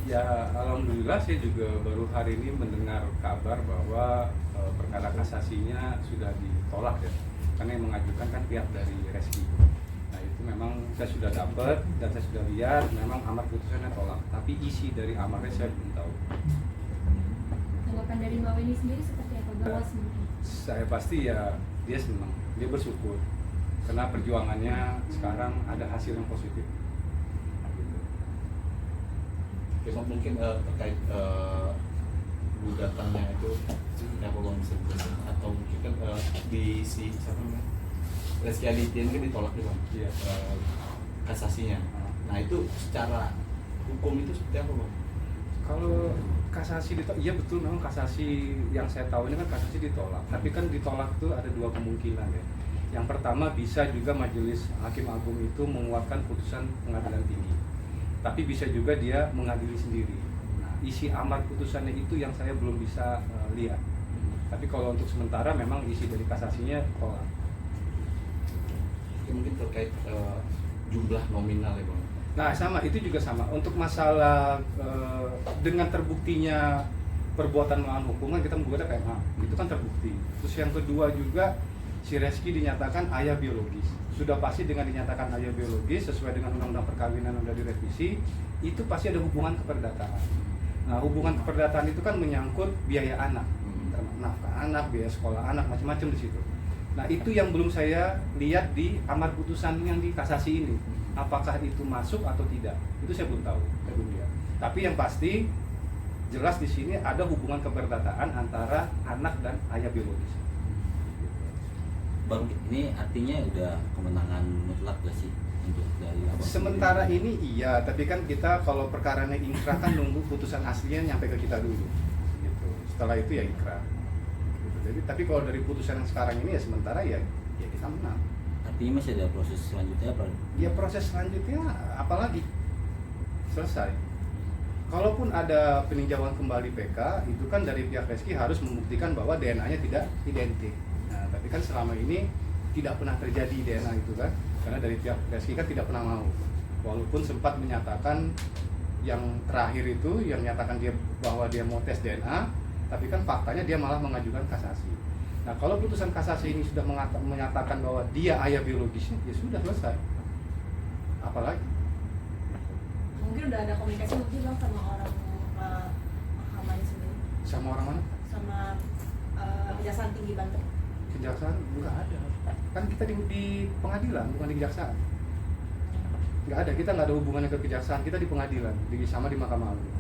Ya, alhamdulillah saya juga baru hari ini mendengar kabar bahwa perkara kasasinya sudah ditolak ya. Karena yang mengajukan kan pihak dari Reski. Nah, itu memang saya sudah dapat dan saya sudah lihat memang amar putusannya tolak. Tapi isi dari amarnya saya belum tahu. Tanggapan dari Mbak Weni sendiri seperti apa? Bawas mungkin. Saya pasti ya dia senang, dia bersyukur karena perjuangannya sekarang ada hasil yang positif. Cuma mungkin terkait gugatannya itu apa bang bisa dijelasin? Atau mungkin kan di si siapa namanya Reski Aditya ini kan ditolak nih bang, Iya. Kasasinya. Nah itu secara hukum itu seperti apa bang? Kalau kasasi ditolak, iya betul memang kasasi yang saya tahu ini kan kasasi ditolak. Tapi kan ditolak itu ada dua kemungkinan ya. Yang pertama bisa juga Majelis Hakim Agung itu menguatkan putusan pengadilan tinggi. Tapi bisa juga dia mengadili sendiri. Nah, isi amar putusannya itu yang saya belum bisa lihat. Tapi kalau untuk sementara memang isi dari kasasinya tolak. Mungkin terkait jumlah nominal ya bang. Nah sama, itu juga sama. Untuk masalah dengan terbuktinya perbuatan melawan hukum kan kita menggugat PMH, itu kan terbukti. Terus yang kedua juga si Reski dinyatakan ayah biologis. Sudah pasti dengan dinyatakan ayah biologis sesuai dengan undang-undang perkawinan yang sudah direvisi, itu pasti ada hubungan keperdataan. Nah hubungan keperdataan itu kan menyangkut biaya anak, nafkah anak, biaya sekolah anak, macam-macam di situ. Nah itu yang belum saya lihat di amar putusan yang di kasasi ini. Apakah itu masuk atau tidak? Itu saya belum tahu, saya belum lihat. Tapi yang pasti jelas di sini ada hubungan keperdataan antara anak dan ayah biologis. Bang, ini artinya udah kemenangan mutlak gak sih untuk dari abang? Sementara ini iya, tapi kan kita kalau perkaranya ingkrah kan nunggu putusan aslinya nyampe ke kita dulu. Gitu. Setelah itu ya ingkrah. Gitu. Jadi, tapi kalau dari putusan yang sekarang ini ya sementara ya kita menang. Artinya masih ada proses selanjutnya apa? Ya proses selanjutnya apalagi selesai. Kalaupun ada peninjauan kembali PK, itu kan dari pihak Reski harus membuktikan bahwa DNA-nya tidak identik. Nah, tapi kan selama ini tidak pernah terjadi DNA itu kan, karena dari pihak Reski kan tidak pernah mau. Walaupun sempat menyatakan yang terakhir itu, yang menyatakan dia bahwa dia mau tes DNA, tapi kan faktanya dia malah mengajukan kasasi. Nah, kalau putusan kasasi ini sudah menyatakan bahwa dia ayah biologisnya, ya sudah selesai. Apalagi? Mungkin udah ada komunikasi mungkin bang sama orang mahkamahnya sendiri, Sama orang mana? sama Kejaksaan Tinggi Banten. Kejaksaan nggak ada. Kan kita di pengadilan, bukan di kejaksaan. Nggak ada, kita nggak ada hubungannya ke kejaksaan, kita di pengadilan, sama di Mahkamah Agung.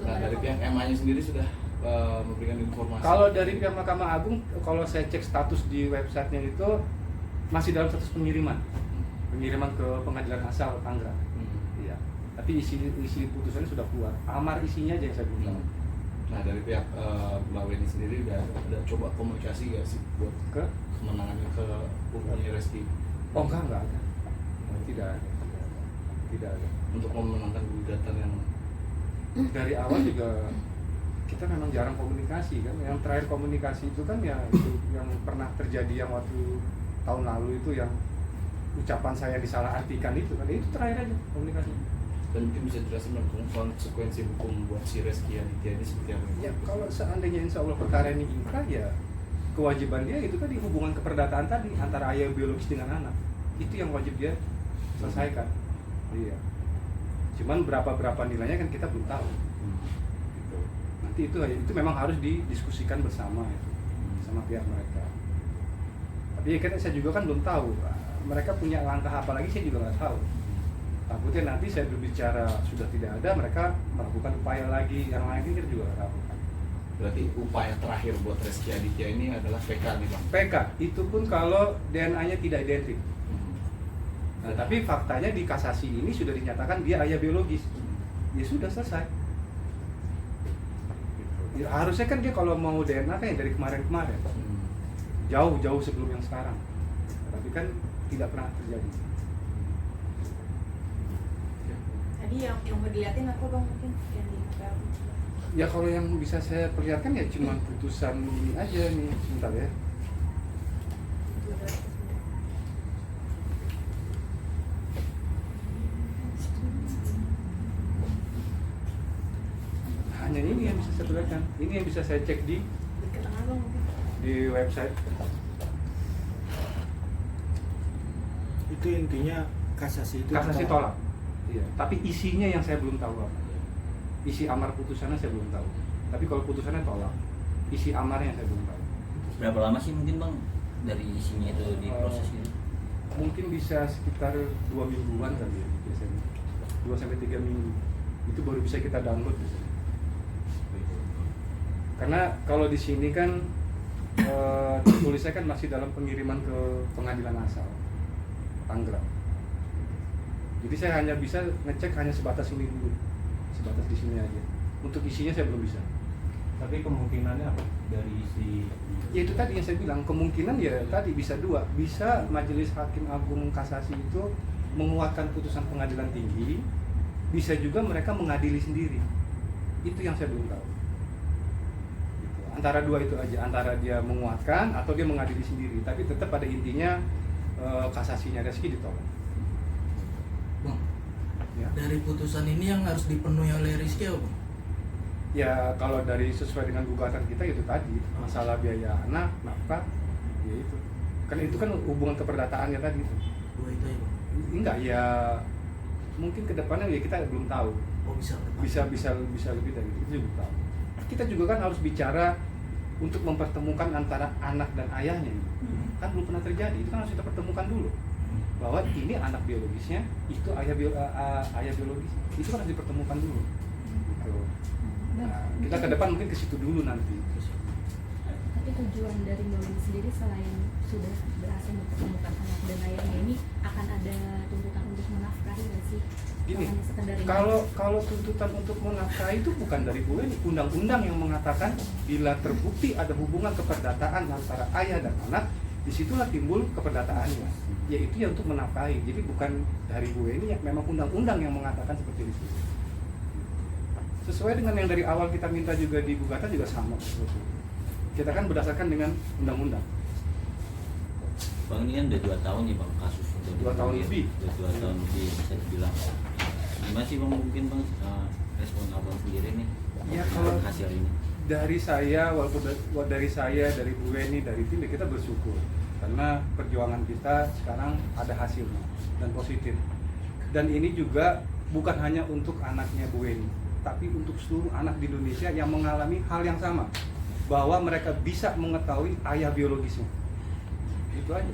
Nah dari pihak MA-nya sendiri sudah memberikan informasi. Kalau dari pihak Mahkamah Agung, kalau saya cek status di websitenya itu masih dalam status pengiriman ke pengadilan asal Tangerang. Iya. Tapi isi putusannya sudah keluar. Amar isinya aja yang saya belum tahu. Nah dari pihak Mbak Weni sendiri udah coba komunikasi gak sih buat Ke? kemenangannya ke kubunya Reski? Oh enggak ada. Tidak ada. Tidak ada. Untuk memenangkan gugatan yang Dari awal juga kita memang jarang komunikasi kan. Yang terakhir komunikasi itu kan ya itu yang pernah terjadi yang waktu tahun lalu itu yang ucapan saya disalahartikan itu kan, itu terakhir aja komunikasi. dan mungkin bisa jelasin konsekuensi hukum buat si Reski Aditya ini seperti apa? Ya kalau seandainya insya Allah perkara ini ingkrah ya kewajiban dia itu tadi hubungan keperdataan tadi antara ayah biologis dengan anak, itu yang wajib dia selesaikan. Iya. Cuman berapa nilainya kan kita belum tahu. Gitu. Nanti itu memang harus didiskusikan bersama itu sama pihak mereka. Tapi ya, saya juga kan belum tahu mereka punya langkah apa lagi, saya juga nggak tahu. Takutnya nanti saya berbicara sudah tidak ada, mereka melakukan upaya lagi yang lain ini juga nggak tahu. Berarti upaya terakhir buat Reski Aditya ini adalah PK nih bang? PK itu pun kalau DNA-nya tidak identik. Nah, tapi faktanya di kasasi ini sudah dinyatakan dia ayah biologis. Ya sudah selesai. Ya, harusnya kan dia kalau mau DNA kan yang dari kemarin-kemarin. Jauh sebelum yang sekarang. Tapi kan tidak pernah terjadi. Tadi yang mau dilihatin apa bang mungkin yang di KPU? Ya kalau yang bisa saya perlihatkan ya cuma putusan ini aja nih, sebentar ya. bisa saya perlihatkan. Ini yang bisa saya cek di Ke tengah bang mungkin. website. Itu intinya kasasi itu Kasasi tolak. Iya. Tapi isinya yang saya belum tahu apa. Isi amar putusannya saya belum tahu. Tapi kalau putusannya tolak, isi amarnya saya belum tahu. Berapa lama sih mungkin bang dari isinya itu diproses gitu? Mungkin bisa sekitar 2 mingguan kali ya biasanya. 2 sampai 3 minggu. Itu baru bisa kita download biasanya. Karena kalau di sini kan tulisnya kan masih dalam pengiriman ke pengadilan asal Tangerang. Jadi saya hanya bisa ngecek hanya sebatas ini dulu, sebatas di sini aja. Untuk isinya saya belum bisa. Tapi kemungkinannya apa dari isi? Ya itu tadi yang saya bilang, kemungkinan ya tadi bisa dua. Bisa Majelis Hakim Agung Kasasi itu menguatkan putusan pengadilan tinggi, bisa juga mereka mengadili sendiri. Itu yang saya belum tahu. Gitu. Antara dua itu aja, antara dia menguatkan atau dia mengadili sendiri. Tapi tetap pada intinya kasasinya Reski ditolak. Bang, Ya. dari putusan ini yang harus dipenuhi oleh Rizky apa, Bang? Ya kalau dari sesuai dengan gugatan kita itu tadi masalah biaya anak, nafkah, ya itu. Kan itu kan hubungan keperdataannya tadi itu. Dua itu ya, Bang? Enggak ya, mungkin kedepannya ya kita belum tahu. Oh bisa. Bisa lebih dari itu belum tahu. Kita juga kan harus bicara untuk mempertemukan antara anak dan ayahnya. Kan belum pernah terjadi, itu kan harus kita pertemukan dulu. Bahwa ini anak biologisnya, itu ayah biologis. Itu kan harus dipertemukan dulu. Gitu. Nah, kita ke depan mungkin ke situ dulu nanti. Tapi tujuan dari Mbak sendiri selain sudah berhasil mempertemukan anak dan ayahnya ini akan ada tuntutan untuk menafkahi nggak sih? Gini, Hanya sekedar ini? kalau tuntutan untuk menafkahi itu bukan dari Bu Weni, undang-undang yang mengatakan bila terbukti ada hubungan keperdataan antara ayah dan anak, disitulah timbul keperdataannya, yaitu ya untuk menafkahi. Jadi bukan dari Bu Weni, ya memang undang-undang yang mengatakan seperti itu. Sesuai dengan yang dari awal kita minta juga di gugatan juga sama. Kita kan berdasarkan dengan undang-undang. Bang ini kan udah 2 tahun nih bang kasus, udah 2 tahun lebih. Udah 2 tahun lebih bisa dibilang. Gimana sih bang mungkin bang respon abang sendiri nih Ya, dengan kalau- hasil ini? Dari saya, walaupun dari saya, dari Bu Weni, dari tim, ya kita bersyukur karena perjuangan kita sekarang ada hasilnya dan positif. Dan ini juga bukan hanya untuk anaknya Bu Weni, tapi untuk seluruh anak di Indonesia yang mengalami hal yang sama, bahwa mereka bisa mengetahui ayah biologisnya. Itu aja.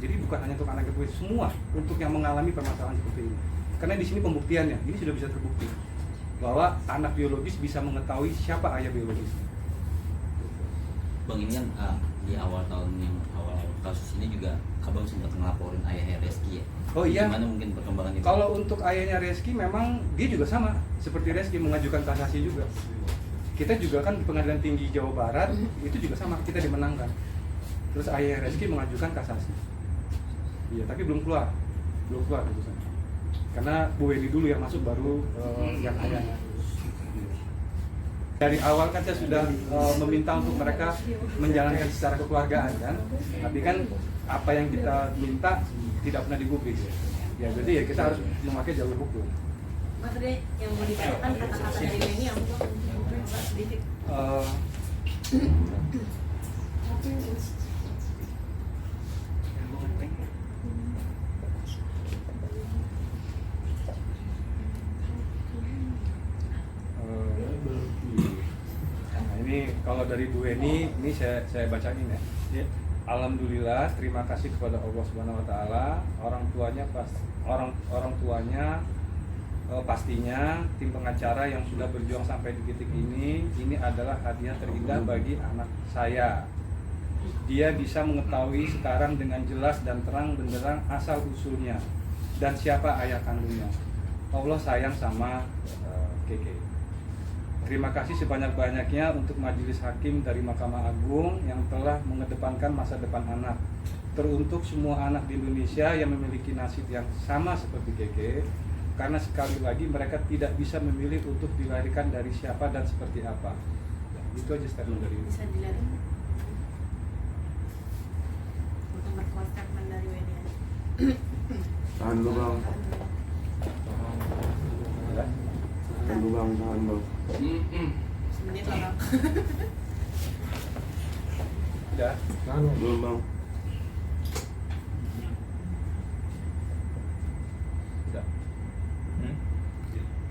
Jadi bukan hanya untuk anak Bu Weni, semua untuk yang mengalami permasalahan seperti ini. Karena di sini pembuktiannya, ini sudah bisa terbukti bahwa anak biologis bisa mengetahui siapa ayah biologis. Bang ini kan di awal tahun yang awal kasus ini juga abang sempat ngelaporin ayahnya Reski ya. Oh iya. Gimana mungkin perkembangan itu? Kalau untuk ayahnya Reski memang dia juga sama seperti Reski mengajukan kasasi juga. Kita juga kan di Pengadilan Tinggi Jawa Barat itu juga sama, kita dimenangkan. Terus ayahnya Reski mengajukan kasasi. Iya, tapi belum keluar putusan. Karena Bu Weni dulu yang masuk, baru yang ayahnya. Dari awal kan saya sudah meminta untuk mereka menjalankan secara kekeluargaan kan, tapi kan apa yang kita minta tidak pernah digubris. Ya jadi ya kita harus memakai jalur hukum. Mas tadi yang mau ditanyakan kata-kata dari Benny yang sedikit. Nah ini kalau dari Bu Weni, ini saya bacain ya. Alhamdulillah, terima kasih kepada Allah Subhanahu Wa Taala. Orang tuanya pastinya tim pengacara yang sudah berjuang sampai di titik ini adalah hadiah terindah bagi anak saya. Dia bisa mengetahui sekarang dengan jelas dan terang benderang asal usulnya dan siapa ayah kandungnya. Allah sayang sama Keke. Terima kasih sebanyak-banyaknya untuk Majelis Hakim dari Mahkamah Agung yang telah mengedepankan masa depan anak. Teruntuk semua anak di Indonesia yang memiliki nasib yang sama seperti Keke, karena sekali lagi mereka tidak bisa memilih untuk dilahirkan dari siapa dan seperti apa. Ya, itu aja statement dari ini. Bisa dilihat untuk memperkuat statement dari Benny. Tahan dulu bang, tahan dulu bang. Semenit lah bang. Udah. Belum bang. Udah.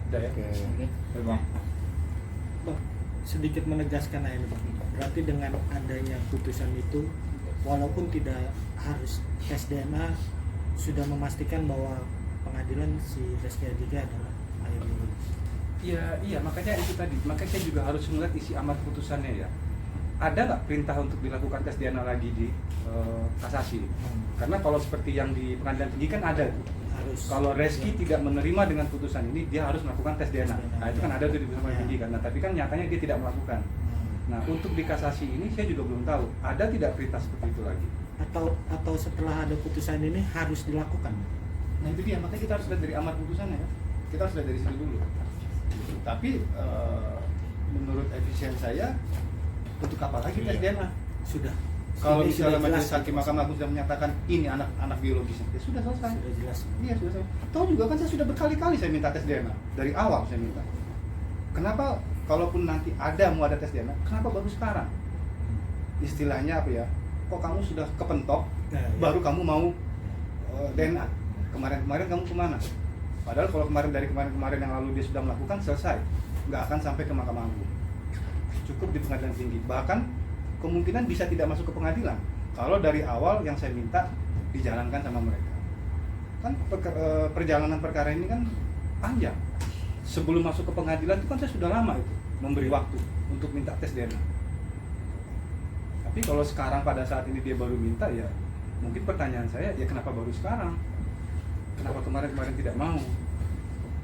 Udah ya. Oke. Bang. Bang, sedikit menegaskan aja nih, Bang. Berarti dengan adanya putusan itu, walaupun tidak harus tes DNA, sudah memastikan bahwa pengadilan si Reski Aditya adalah ayah biologis. Iya, makanya itu tadi. Makanya saya juga harus melihat isi amar putusannya ya. Ada nggak perintah untuk dilakukan tes DNA lagi di kasasi? Karena kalau seperti yang di pengadilan tinggi kan ada tuh. Harus. Kalau Reski tidak menerima dengan putusan ini, dia harus melakukan tes DNA. Nah itu kan ada tuh di putusan paling tinggi kan. Nah tapi kan nyatanya dia tidak melakukan. Nah untuk di kasasi ini saya juga belum tahu ada tidak perintah seperti itu lagi. Atau setelah ada putusan ini harus dilakukan. Nah itu dia, makanya kita harus lihat dari amar putusannya ya. Kita harus lihat dari situ dulu. Tapi menurut efisien saya, untuk apa lagi tes DNA? Sudah. Kalau Ini misalnya sudah jelas, majelis hakim Mahkamah Agung sudah menyatakan ini anak biologisnya, ya sudah selesai. Sudah jelas. Iya sudah selesai. Tahu juga kan saya sudah berkali-kali saya minta tes DNA dari awal saya minta. Kenapa kalaupun nanti mau ada tes DNA, kenapa baru sekarang? Istilahnya apa ya? Kok kamu sudah kepentok, Nah, ya. baru kamu mau DNA? Kemarin-kemarin kamu kemana? Padahal kalau dari kemarin yang lalu dia sudah melakukan, selesai, nggak akan sampai ke Mahkamah Agung. Cukup di pengadilan tinggi. Bahkan kemungkinan bisa tidak masuk ke pengadilan kalau dari awal yang saya minta dijalankan sama mereka. Kan perjalanan perkara ini kan panjang. Sebelum masuk ke pengadilan itu kan saya sudah lama itu memberi waktu untuk minta tes DNA. Tapi kalau sekarang pada saat ini dia baru minta, ya mungkin pertanyaan saya, ya kenapa baru sekarang? Kenapa kemarin tidak mau?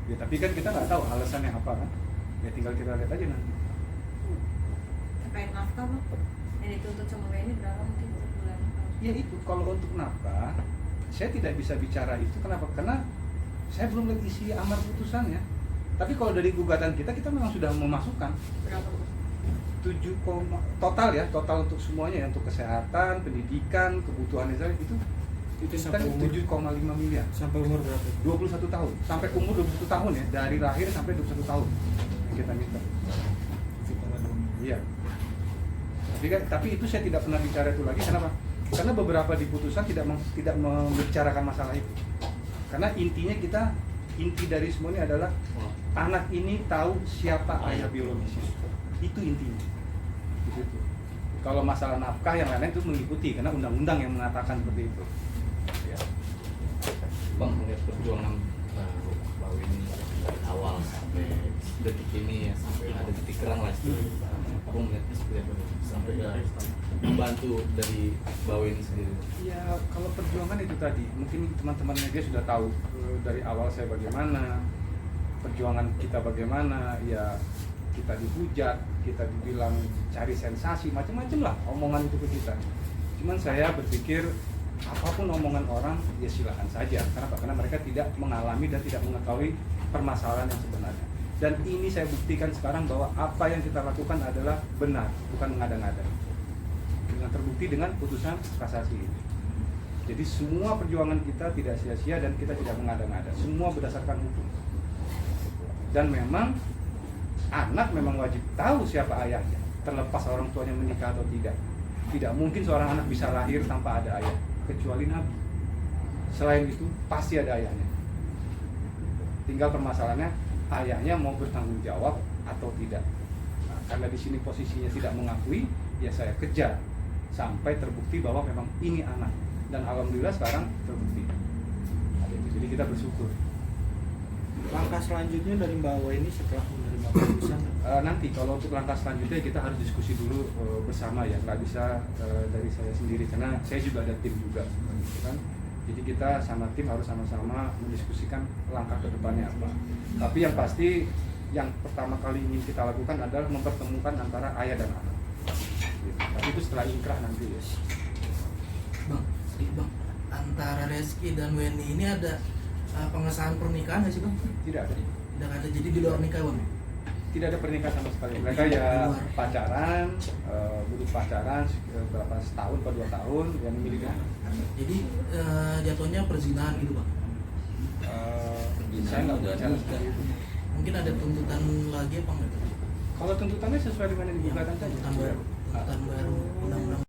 Ya tapi kan kita nggak tahu alasannya apa kan? Ya tinggal kita lihat aja nanti. Terkait nafkah bang, yang dituntut sama WNI berapa mungkin per bulan? Ya itu, kalau untuk nafkah, saya tidak bisa bicara itu. Kenapa? Karena saya belum lihat isi amar putusannya. Tapi kalau dari gugatan kita memang sudah memasukkan Berapa bang? 7, total untuk semuanya ya, untuk kesehatan, pendidikan, kebutuhan Israel itu sampai kan 7,5 miliar. Sampai umur berapa? 21 tahun, sampai umur 21 tahun ya, dari lahir sampai 21 tahun yang kita minta. Iya. Tapi itu saya tidak pernah bicara itu lagi. Kenapa? Karena beberapa di putusan tidak membicarakan masalah itu. Karena inti dari semua ini adalah anak ini tahu siapa ayah biologisnya. Itu intinya. Gitu. Kalau masalah nafkah yang lain-lain itu mengikuti karena undang-undang yang mengatakan seperti itu. Ya. Bang, melihat perjuangan Bang ini dari awal sampai detik ini ya, sampai ada titik terang lah itu. Abang melihatnya seperti apa? Sampai membantu dari Bang ini sendiri. Ya kalau perjuangan itu tadi, mungkin teman-teman media sudah tahu dari awal saya bagaimana, perjuangan kita bagaimana, ya kita dihujat, kita dibilang cari sensasi, macam-macam lah omongan itu ke kita. Cuman saya berpikir apapun omongan orang ya silakan saja. Kenapa? Karena mereka tidak mengalami dan tidak mengetahui permasalahan yang sebenarnya. Dan ini saya buktikan sekarang bahwa apa yang kita lakukan adalah benar, bukan mengada-ngada. Dengan terbukti dengan putusan kasasi ini. Jadi semua perjuangan kita tidak sia-sia dan kita tidak mengada-ngada. Semua berdasarkan hukum. Dan memang anak memang wajib tahu siapa ayahnya, terlepas orang tuanya menikah atau tidak. Tidak mungkin seorang anak bisa lahir tanpa ada ayah, kecuali Nabi. Selain itu pasti ada ayahnya. Tinggal permasalahannya ayahnya mau bertanggung jawab atau tidak. Nah, karena di sini posisinya tidak mengakui, ya saya kejar sampai terbukti bahwa memang ini anak. Dan alhamdulillah sekarang terbukti. Jadi kita bersyukur. Langkah selanjutnya dari Mbak Awa ini setelah menerima putusan? Nanti kalau untuk langkah selanjutnya kita harus diskusi dulu bersama ya, nggak bisa dari saya sendiri karena saya juga ada tim juga, gitu kan. Jadi kita sama tim harus sama-sama mendiskusikan langkah ke depannya apa. Tapi yang pasti yang pertama kali ingin kita lakukan adalah mempertemukan antara ayah dan anak. Gitu. Tapi itu setelah inkrah nanti ya. Bang, sedikit bang, antara Reski dan Weni ini ada pengesahan pernikahan nggak sih bang? Tidak ada. Tidak ada, jadi di luar nikah bang? Tidak ada pernikahan sama sekali. Mereka ya pacaran, duduk pacaran berapa setahun atau 2 tahun yang memiliki anak. Jadi jatuhnya perzinahan gitu bang? Saya nggak bicara seperti itu. Mungkin ada tuntutan lagi apa nggak? Kalau tuntutannya sesuai dengan yang Yang digugatan saja. tuntutan baru undang-undang